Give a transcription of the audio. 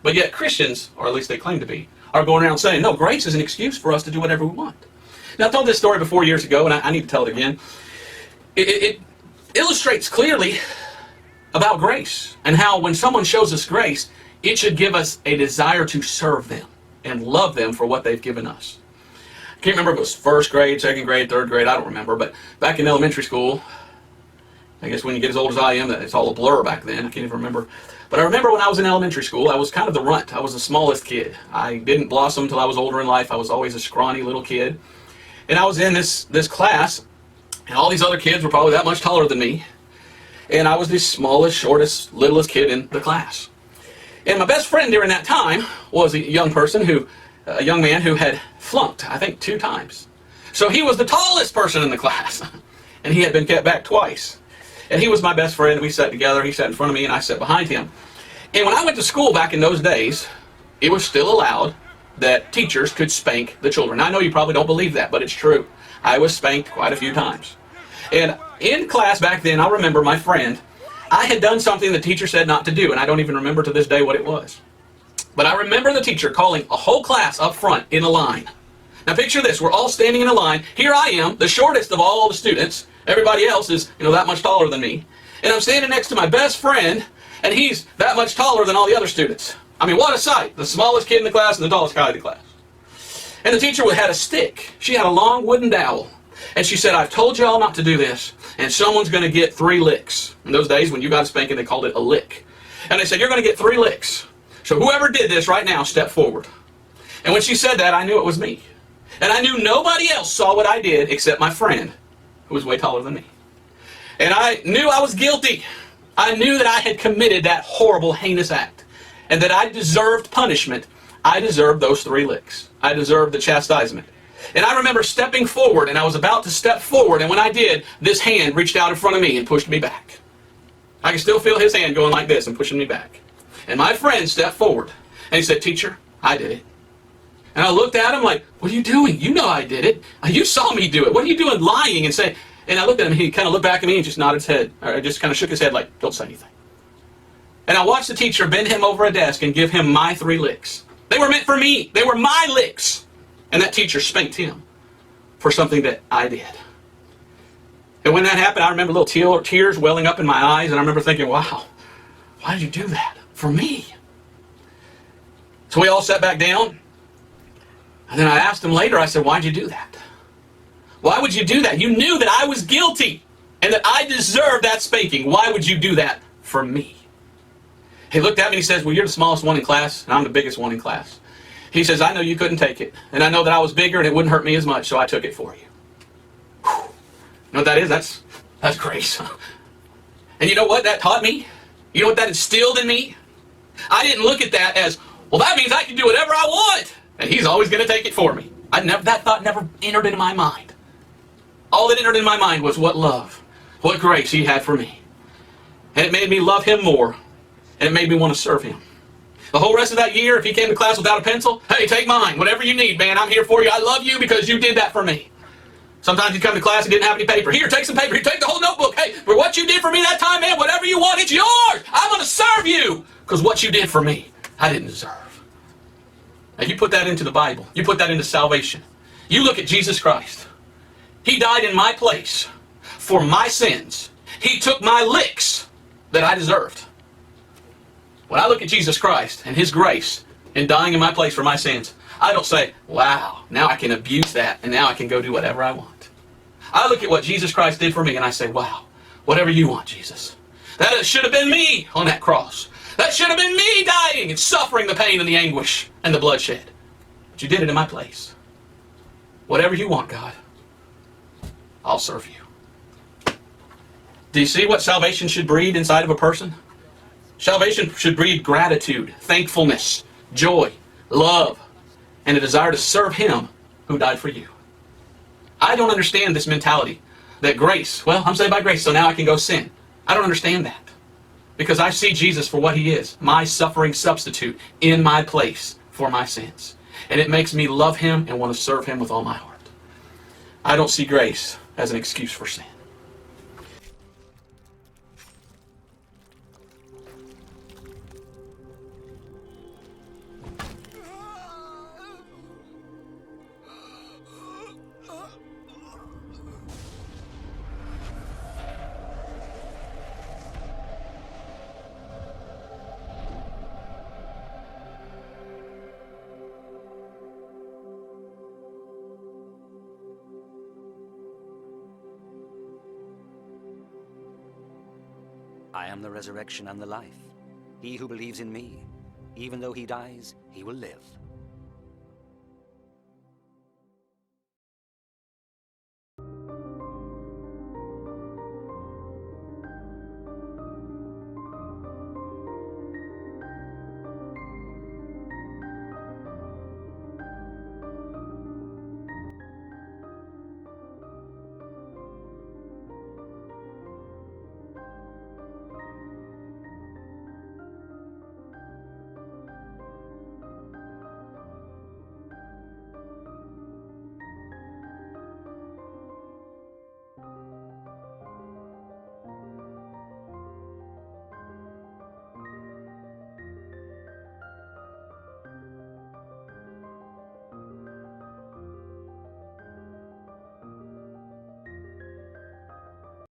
But yet Christians, or at least they claim to be, are going around saying, no, grace is an excuse for us to do whatever we want. Now, I told this story before years ago, and I need to tell it again. It illustrates clearly about grace and how when someone shows us grace, it should give us a desire to serve them and love them for what they've given us. I can't remember if it was first grade, second grade, third grade, I don't remember, but back in elementary school, I guess when you get as old as I am, it's all a blur back then. I can't even remember. But I remember when I was in elementary school, I was kind of the runt. I was the smallest kid. I didn't blossom until I was older in life. I was always a scrawny little kid. And I was in this class, and all these other kids were probably that much taller than me. And I was the smallest, shortest, littlest kid in the class. And my best friend during that time was a young man who had flunked, I think, 2 times. So he was the tallest person in the class. And he had been kept back twice. And he was my best friend. We sat together. He sat in front of me, and I sat behind him. And when I went to school back in those days, it was still allowed that teachers could spank the children. Now, I know you probably don't believe that, but it's true. I was spanked quite a few times. And in class back then, I remember my friend, I had done something the teacher said not to do, and I don't even remember to this day what it was. But I remember the teacher calling a whole class up front in a line. Now picture this, we're all standing in a line. Here I am, the shortest of all the students. Everybody else is, that much taller than me. And I'm standing next to my best friend, and he's that much taller than all the other students. I mean, what a sight. The smallest kid in the class and the tallest guy in the class. And the teacher had a stick. She had a long wooden dowel. And she said, I've told you all not to do this, and someone's going to get 3 licks. In those days, when you got a spanking, they called it a lick. And they said, you're going to get 3 licks. So whoever did this right now, step forward. And when she said that, I knew it was me. And I knew nobody else saw what I did except my friend, who was way taller than me. And I knew I was guilty. I knew that I had committed that horrible, heinous act, and that I deserved punishment. I deserved those 3 licks. I deserved the chastisement. And I remember stepping forward, and I was about to step forward, and when I did, this hand reached out in front of me and pushed me back. I can still feel his hand going like this and pushing me back. And my friend stepped forward, and he said, Teacher, I did it. And I looked at him like, what are you doing? You know I did it. You saw me do it. What are you doing lying and saying? And I looked at him, and he kind of looked back at me and just nodded his head, or just kind of shook his head like, don't say anything. And I watched the teacher bend him over a desk and give him my 3 licks. They were meant for me. They were my licks. And that teacher spanked him for something that I did. And when that happened, I remember little tears welling up in my eyes, and I remember thinking, wow, why did you do that? For me. So we all sat back down, and then I asked him later, I said, why'd you do that? Why would you do that? You knew that I was guilty and that I deserved that spanking. Why would you do that for me? He looked at me and he says, well, you're the smallest one in class, and I'm the biggest one in class. He says, I know you couldn't take it, and I know that I was bigger and it wouldn't hurt me as much, so I took it for you. Whew. You know what that is? That's grace. And you know what that taught me? You know what that instilled in me? I didn't look at that as, well, that means I can do whatever I want, and he's always going to take it for me. That thought never entered into my mind. All that entered in my mind was what love, what grace he had for me. And it made me love him more, and it made me want to serve him. The whole rest of that year, if he came to class without a pencil, hey, take mine. Whatever you need, man, I'm here for you. I love you because you did that for me. Sometimes he'd come to class and didn't have any paper. Here, take some paper. Here, take the whole notebook. Hey, for what you did for me that time, man, whatever you want, it's yours. I'm going to serve you because what you did for me, I didn't deserve. Now, you put that into the Bible. You put that into salvation. You look at Jesus Christ. He died in my place for my sins. He took my licks that I deserved. When I look at Jesus Christ and his grace in dying in my place for my sins, I don't say, wow, now I can abuse that and now I can go do whatever I want. I look at what Jesus Christ did for me and I say, wow, whatever you want, Jesus. That should have been me on that cross. That should have been me dying and suffering the pain and the anguish and the bloodshed. But you did it in my place. Whatever you want, God, I'll serve you. Do you see what salvation should breed inside of a person? Salvation should breed gratitude, thankfulness, joy, love, and a desire to serve Him who died for you. I don't understand this mentality that grace, well, I'm saved by grace, so now I can go sin. I don't understand that. Because I see Jesus for what He is, my suffering substitute in my place for my sins. And it makes me love Him and want to serve Him with all my heart. I don't see grace as an excuse for sin. I am the resurrection and the life. He who believes in me, even though he dies, he will live.